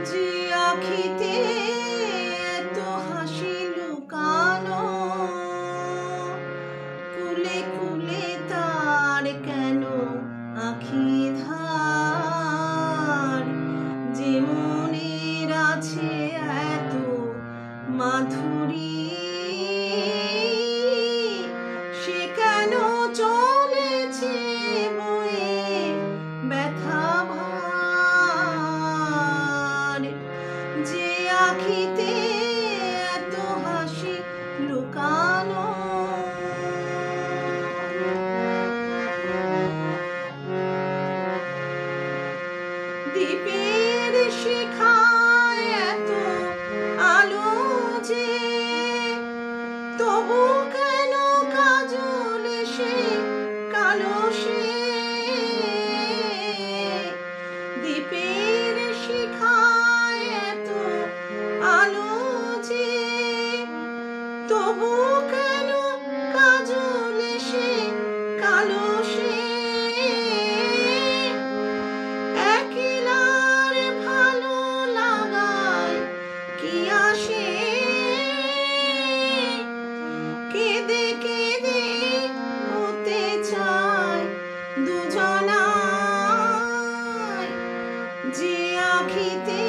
যে আখিতে এত হাসি লুকানো, কুলে কুলে তার কেন আখি ধার? যে মনের আছে এত মাধুরী, সে কেন চলেছে বয়ে ব্যথা ভার? যে আখিতে এত হাসি লুকানো, দ্বীপের শিখায় এত আলো যে, তবু কেন কাজল সে কালো সে? দ্বীপের শিখায় এত আলো যে, তবু কেন কাজল সে কালো সে? একলার ভালো লাগায় কি আসে? কেঁদে কেঁদে হতে চায় দুজনায়। যে আখিতে